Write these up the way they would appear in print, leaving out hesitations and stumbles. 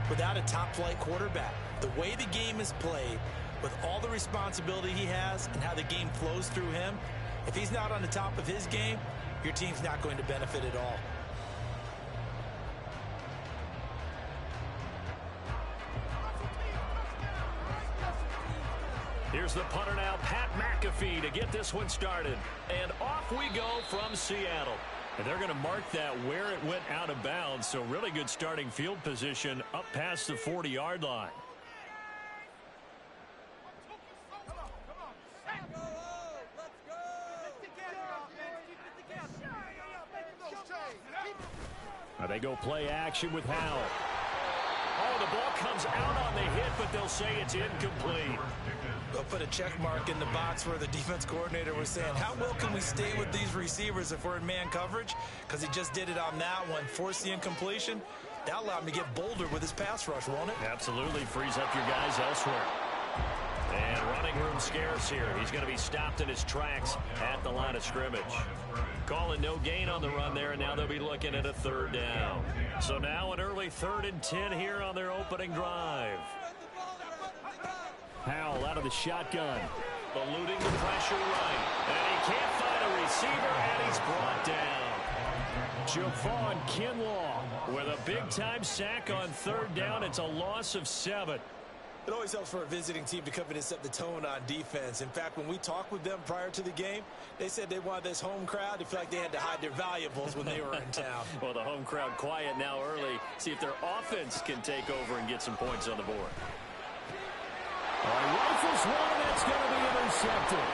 without a top-flight quarterback. The way the game is played, with all the responsibility he has and how the game flows through him, if he's not on the top of his game, your team's not going to benefit at all. Here's the punter now, Pat McAfee, to get this one started. And off we go from Seattle. And they're going to mark that where it went out of bounds. So really good starting field position up past the 40-yard line. Now they go play action with Howell. Oh, the ball comes out on the hit, but they'll say it's incomplete. They'll put a check mark in the box where the defense coordinator was saying, how well can we stay with these receivers if we're in man coverage? Because he just did it on that one, forced the incompletion. That allowed him to get bolder with his pass rush, won't it? Absolutely, frees up your guys elsewhere. And running room scarce here. He's going to be stopped in his tracks at the line of scrimmage. Calling no gain on the run there, and now they'll be looking at a third down. So now an early 3rd and 10 here on their opening drive. Howell out of the shotgun, eluding the pressure right. And he can't find a receiver, and he's brought down. Javon Kinlaw with a big-time sack on 3rd down. It's a loss of 7. It always helps for a visiting team to come in and set the tone on defense. In fact, when we talked with them prior to the game, they said they wanted this home crowd to feel like they had to hide their valuables when they were in town. Well, the home crowd quiet now early. See if their offense can take over and get some points on the board. All right, rifles one, that's going to be intercepted.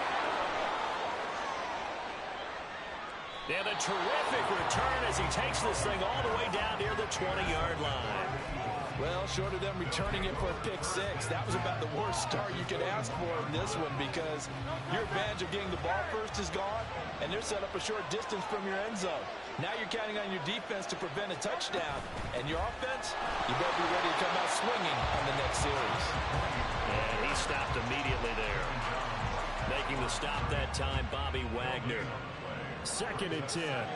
And a terrific return as he takes this thing all the way down near the 20-yard line. Well, short of them returning it for a pick 6, that was about the worst start you could ask for in this one, because your advantage of getting the ball first is gone, and they're set up a short distance from your end zone. Now you're counting on your defense to prevent a touchdown, and your offense, you better be ready to come out swinging on the next series. And he stopped immediately there. Making the stop that time, Bobby Wagner. 2nd and 10.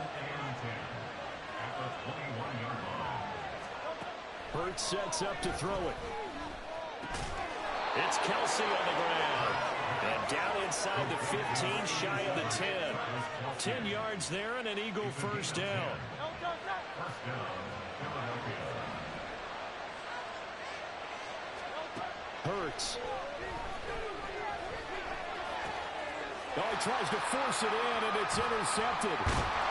Hurts sets up to throw it. It's Kelsey on the ground. And down inside the 15, shy of the 10. 10 yards there and an Eagle first down. Hurts. Oh, he tries to force it in, and it's intercepted.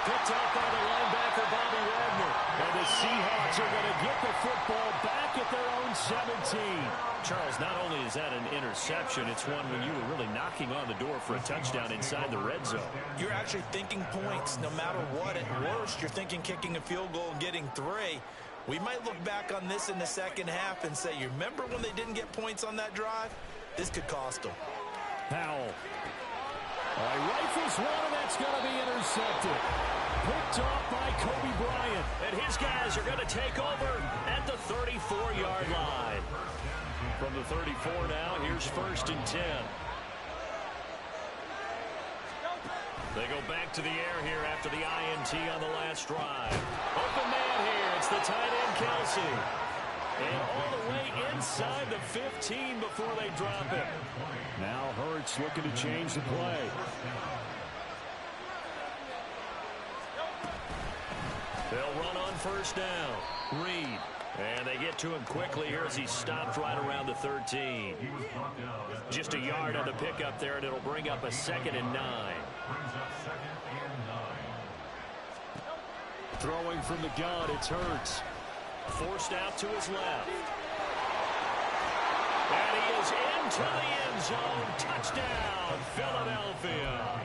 Picked up by the linebacker, Bobby Wagner. And the Seahawks are going to get the football back at their own 17. Charles, not only is that an interception, it's one when you were really knocking on the door for a touchdown inside the red zone. You're actually thinking points no matter what. At worst, you're thinking kicking a field goal and getting 3. We might look back on this in the second half and say, you remember when they didn't get points on that drive? This could cost them. Howell. All right, rifles one, and that's going to be intercepted. Picked off by Kobe Bryant. And his guys are going to take over at the 34-yard line. From the 34 now, here's 1st and 10. They go back to the air here after the INT on the last drive. Open man here. It's the tight end, Kelsey. And all the way inside the 15 before they drop it. Now Hurts looking to change the play. They'll run on 1st down. Reed. And they get to him quickly here as he stopped right around the 13. Just a yard on the pickup there, and it'll bring up a 2nd and 9. Throwing from the gun, it's Hurts. Forced out to his left. And he is into the end zone. Touchdown, Philadelphia.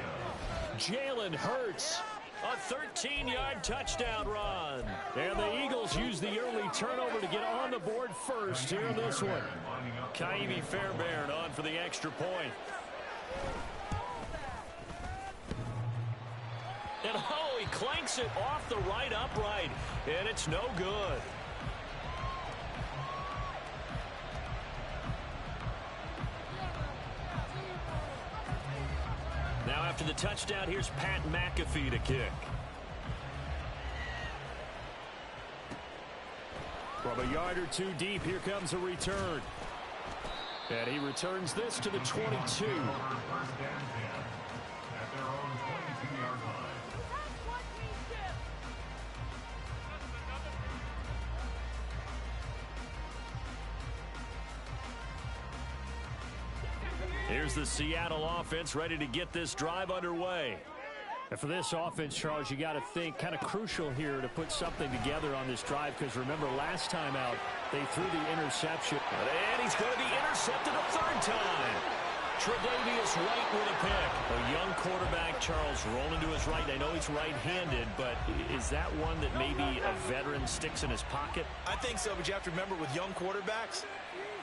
Jalen Hurts. A 13-yard touchdown run. And the Eagles use the early turnover to get on the board first here in this one. Kaimi Fairbairn on for the extra point. And oh, he clanks it off the right upright. And it's no good. Now after the touchdown, here's Pat McAfee to kick. From a yard or two deep. Here comes a return. And he returns this to the 22. Here's the Seattle offense ready to get this drive underway. And for this offense, Charles, you got to think kind of crucial here to put something together on this drive, because remember last time out they threw the interception. And he's going to be intercepted a third time. Tre'Davious White with a pick. A young quarterback, Charles, rolling to his right. I know he's right-handed, but is that one that maybe a veteran sticks in his pocket? I think so, but you have to remember with young quarterbacks,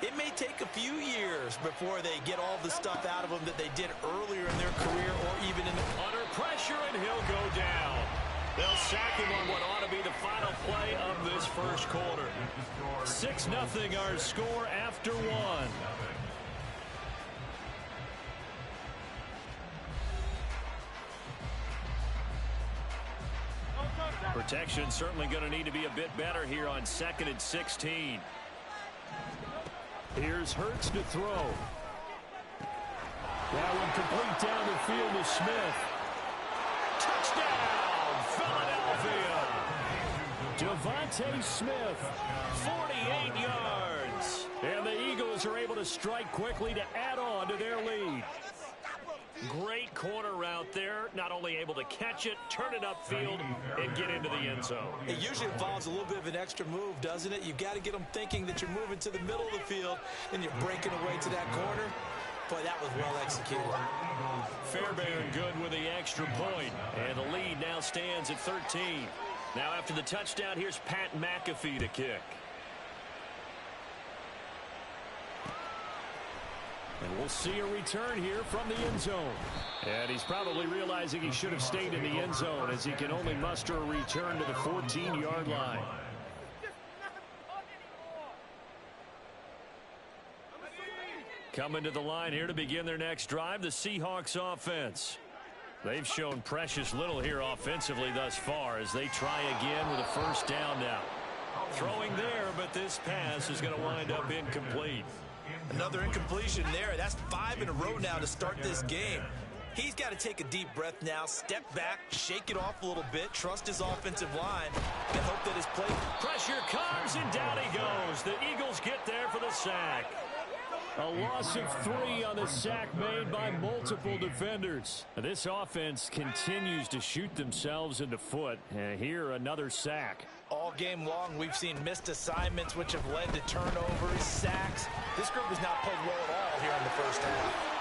it may take a few years before they get all the stuff out of them that they did earlier in their career or even in the... Under pressure, and he'll go down. They'll sack him on what ought to be the final play of this first quarter. 6-0 our score after one. Protection certainly going to need to be a bit better here on 2nd and 16. Here's Hurts to throw. That one complete down the field to Smith. Touchdown, Philadelphia. Devontae Smith, 48 yards. And the Eagles are able to strike quickly to add on to their lead. Great corner route there. Not only able to catch it, turn it upfield, and get into the end zone. It usually involves a little bit of an extra move, doesn't it? You've got to get them thinking that you're moving to the middle of the field and you're breaking away to that corner. Boy, that was well executed. Fairbairn good with the extra point. And the lead now stands at 13. Now after the touchdown, here's Pat McAfee to kick. And we'll see a return here from the end zone. And he's probably realizing he should have stayed in the end zone, as he can only muster a return to the 14-yard line. Coming to the line here to begin their next drive, the Seahawks offense. They've shown precious little here offensively thus far as they try again with a first down now. Throwing there, but this pass is going to wind up incomplete. Another incompletion there. That's 5 in a row now to start this game. He's got to take a deep breath now, step back, shake it off a little bit, trust his offensive line, and hope that his play... Pressure comes, and down he goes. The Eagles get there for the sack. A loss of 3 on the sack made by multiple defenders. This offense continues to shoot themselves in the foot. And here, another sack. All game long, we've seen missed assignments, which have led to turnovers, sacks. This group has not played well at all here in the first half.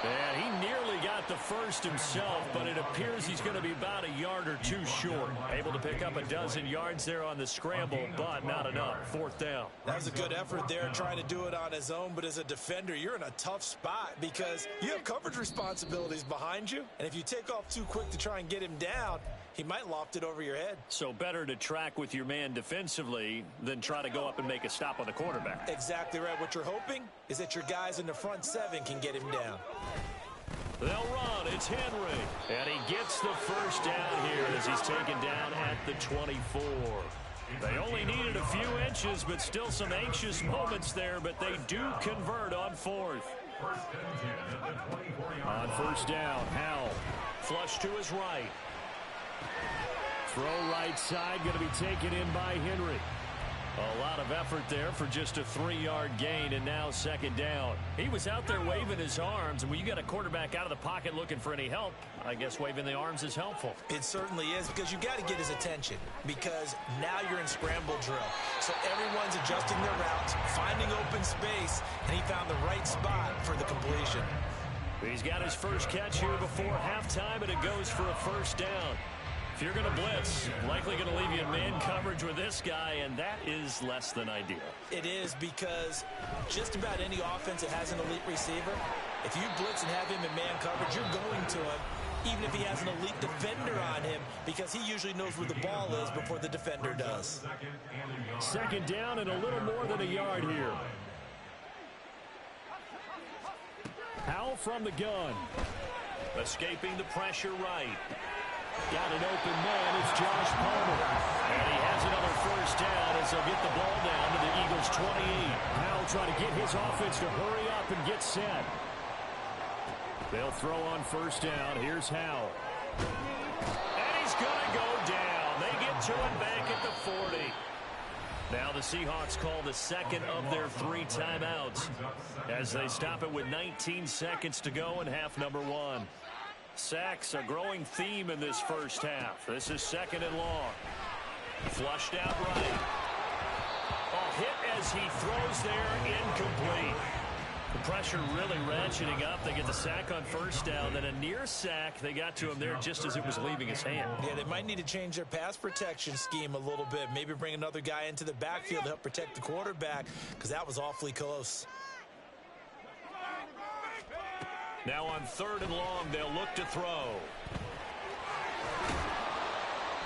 And he nearly got the first himself, but it appears he's going to be about a yard or two short. Able to pick up a dozen yards there on the scramble, but not enough. 4th down. That was a good effort there, trying to do it on his own, but as a defender, you're in a tough spot because you have coverage responsibilities behind you, and if you take off too quick to try and get him down, he might loft it over your head. So better to track with your man defensively than try to go up and make a stop on the quarterback. Exactly right. What you're hoping is that your guys in the front 7 can get him down. They'll run. It's Henry. And he gets the first down here as he's taken down at the 24. They only needed a few inches, but still some anxious moments there, but they do convert on 4th. On first down, Howell. Flush to his right. Throw right side, going to be taken in by Henry. A lot of effort there for just a 3-yard gain, and now 2nd down. He was out there waving his arms, and when you got a quarterback out of the pocket looking for any help, I guess waving the arms is helpful. It certainly is, because you got to get his attention, because now you're in scramble drill. So everyone's adjusting their routes, finding open space, and he found the right spot for the completion. He's got his first catch here before halftime, and it goes for a first down. If you're going to blitz, likely going to leave you in man coverage with this guy, and that is less than ideal. It is, because just about any offense that has an elite receiver, if you blitz and have him in man coverage, you're going to him, even if he has an elite defender on him, because he usually knows where the ball is before the defender does. 2nd down and a little more than a yard here. Howell from the gun. Escaping the pressure right. Got an open man. It's Josh Palmer. And he has another first down as they'll get the ball down to the Eagles' 28. Howell trying to get his offense to hurry up and get set. They'll throw on first down. Here's Howell. And he's going to go down. They get to him back at the 40. Now the Seahawks call the second of their 3 timeouts as they stop it with 19 seconds to go in half number 1. Sacks, a growing theme in this first half. This is 2nd and long. Flushed out right. Oh, hit as he throws there, incomplete. The pressure really ratcheting up. They get the sack on first down, then a near sack. They got to him there just as it was leaving his hand. Yeah, they might need to change their pass protection scheme a little bit. Maybe bring another guy into the backfield to help protect the quarterback, because that was awfully close. Now on 3rd and long, they'll look to throw.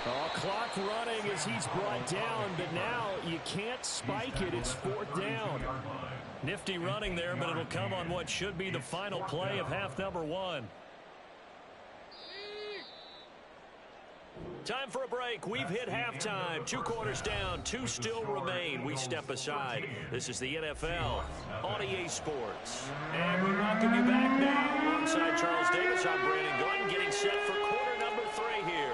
Oh, clock running as he's brought down, but now you can't spike it. It's 4th down. Nifty running there, but it'll come on what should be the final play of half number 1. Time for a break. We've hit halftime. 2 quarters down. 2 still remain. We step aside. This is the NFL on EA Sports. And we welcome you back now. Alongside Charles Davis, I'm Brandon Glenn, getting set for quarter number 3 here.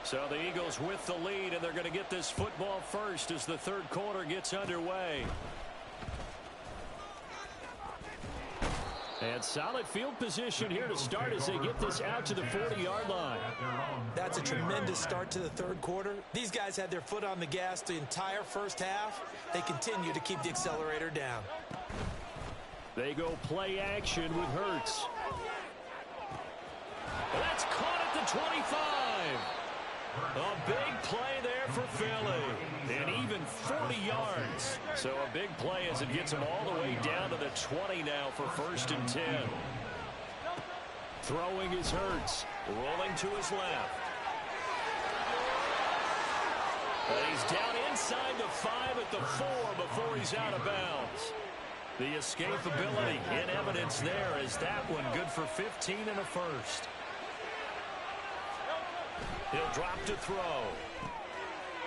So the Eagles with the lead, and they're going to get this football first as the 3rd quarter gets underway. And solid field position here to start as they get this out to the 40-yard line. That's a tremendous start to the 3rd quarter. These guys had their foot on the gas the entire first half. They continue to keep the accelerator down. They go play action with Hurts. That's caught at the 25. A big play there for Philly. And even 40 yards. So a big play as it gets him all the way down to the 20 now for 1st and 10. Throwing is Hurts. Rolling to his left. But he's down inside the 5 at the 4 before he's out of bounds. The escapability in evidence there as that one good for 15 and a first. He'll drop to throw.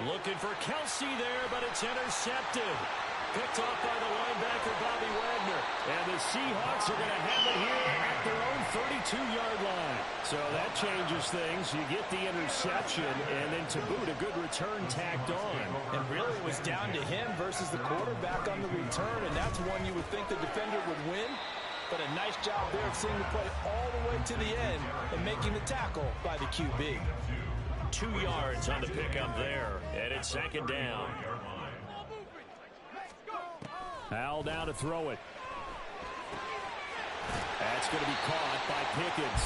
Looking for Kelsey there, but it's intercepted. Picked off by the linebacker, Bobby Wagner. And the Seahawks are going to have it here at their own 32-yard line. So that changes things. You get the interception, and then to boot, a good return tacked on. And really it was down to him versus the quarterback on the return, and that's one you would think the defender would win. But a nice job there of seeing the play all the way to the end and making the tackle by the QB. 2 yards on the pickup there, and it's 2nd down. Howell down to throw it. That's going to be caught by Pickens.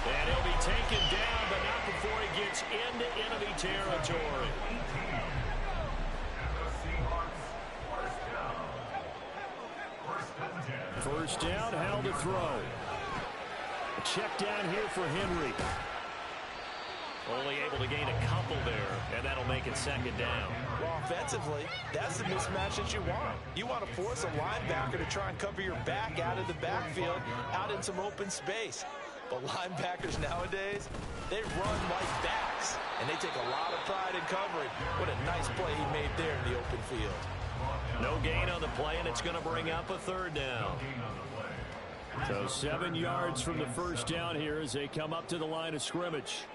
And he'll be taken down, but not before he gets into enemy territory. First down, Howell to throw. A check down here for Henry. Only able to gain a couple there, and that'll make it 2nd down. Well, offensively, that's the mismatch that you want. You want to force a linebacker to try and cover your back out of the backfield, out in some open space. But linebackers nowadays, they run like backs, and they take a lot of pride in covering. What a nice play he made there in the open field. No gain on the play, and it's going to bring up a 3rd down. So 7 yards from the first down here as they come up to the line of scrimmage.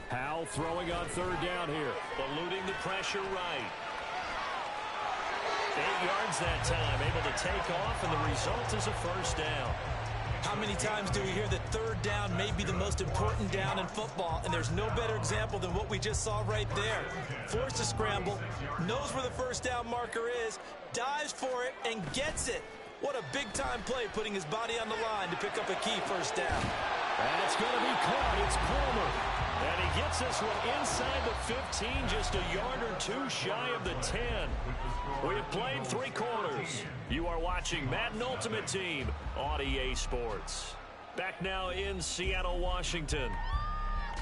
Howell throwing on 3rd down here. Eluding the pressure right. 8 yards that time, able to take off, and the result is a 1st down. How many times do we hear that 3rd down may be the most important down in football, and there's no better example than what we just saw right there. Forced to scramble, knows where the 1st down marker is, dives for it, and gets it. What a big-time play, putting his body on the line to pick up a key 1st down. And it's going to be caught. It's Palmer. And he gets this one inside the 15, just a yard or 2 shy of the 10. We have played 3 quarters. You are watching Madden Ultimate Team on EA Sports. Back now in Seattle, Washington.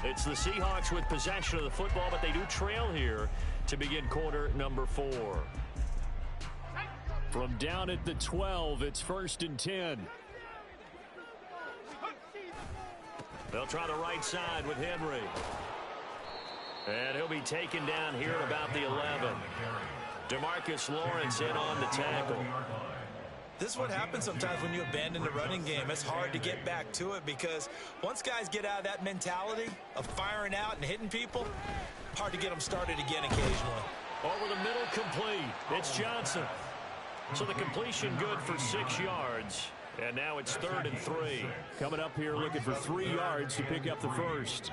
It's the Seahawks with possession of the football, but they do trail here to begin quarter number 4. From down at the 12, it's 1st and 10. They'll try the right side with Henry. And he'll be taken down here at about the 11. DeMarcus Lawrence in on the tackle. This is what happens sometimes when you abandon the running game. It's hard to get back to it because once guys get out of that mentality of firing out and hitting people, hard to get them started again occasionally. Over the middle, complete. It's Johnson. So the completion good for 6 yards. And now it's 3rd and 3. Coming up here looking for 3 yards to pick up the first.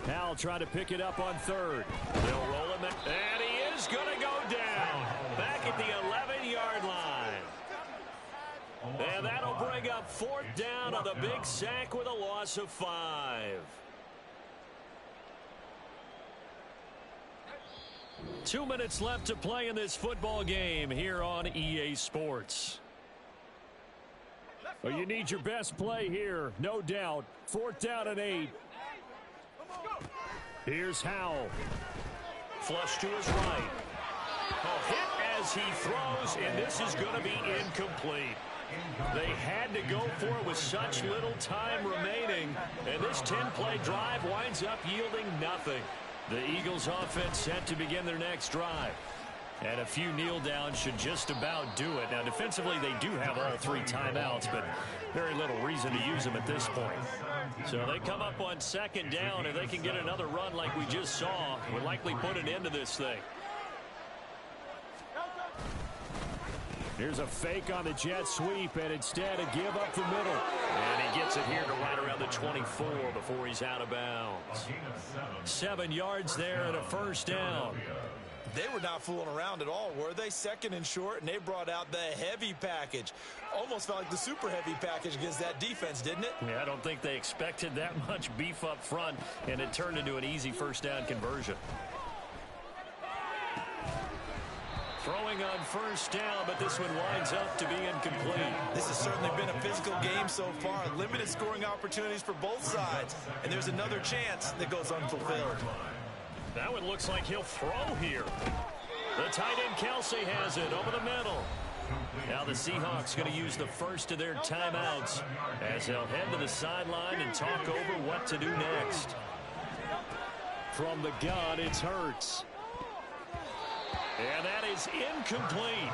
Powell trying to pick it up on 3rd. They'll roll him, and he is going to go down. Back at the 11-yard line. And that'll bring up 4th down on the big sack with a loss of 5. 2 minutes left to play in this football game here on EA Sports. Well, you need your best play here, no doubt. 4th down and 8. Here's Howell. Flush to his right. A hit as he throws, and this is going to be incomplete. They had to go for it with such little time remaining, and this 10-play drive winds up yielding nothing. The Eagles offense set to begin their next drive. And a few kneel downs should just about do it. Now, defensively, they do have all 3 timeouts, but very little reason to use them at this point. So they come up on 2nd down. If they can get another run like we just saw, would likely put an end to this thing. Here's a fake on the jet sweep, and instead a give up the middle. And he gets it here to right around the 24 before he's out of bounds. 7 yards there and a 1st down. They were not fooling around at all, were they? 2nd and short, and they brought out the heavy package. Almost felt like the super heavy package against that defense, didn't it? Yeah, I don't think they expected that much beef up front, and it turned into an easy 1st down conversion. Throwing on 1st down, but this one winds up to be incomplete. This has certainly been a physical game so far. Limited scoring opportunities for both sides, and there's another chance that goes unfulfilled. That one looks like he'll throw here. The tight end Kelsey has it over the middle. Now the Seahawks going to use the first of their timeouts as they'll head to the sideline and talk over what to do next. From the gun, it's Hurts. And that is incomplete.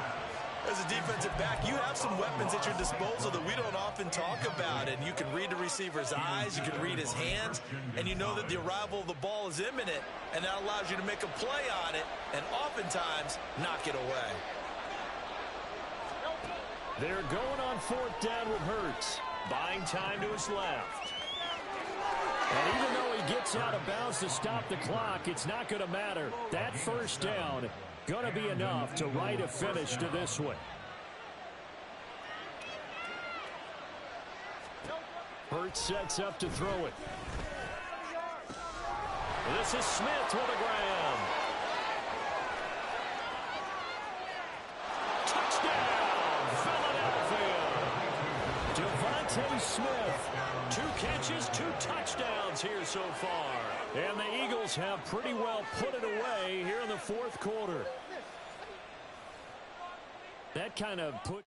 As a defensive back, you have some weapons at your disposal that we don't often talk about. And you can read the receiver's eyes, you can read his hands, and you know that the arrival of the ball is imminent, and that allows you to make a play on it and oftentimes knock it away. They're going on 4th down with Hurts. Buying time to his left. And even though he gets out of bounds to stop the clock, it's not going to matter. That 1st down going to be enough to write a finish to this one. Hurts sets up to throw it. This is Smith with a grab. Touchdown, Philadelphia. Devontae Smith. 2 catches, 2 touchdowns here so far. And the Eagles have pretty well put it away here in the 4th quarter. That kind of put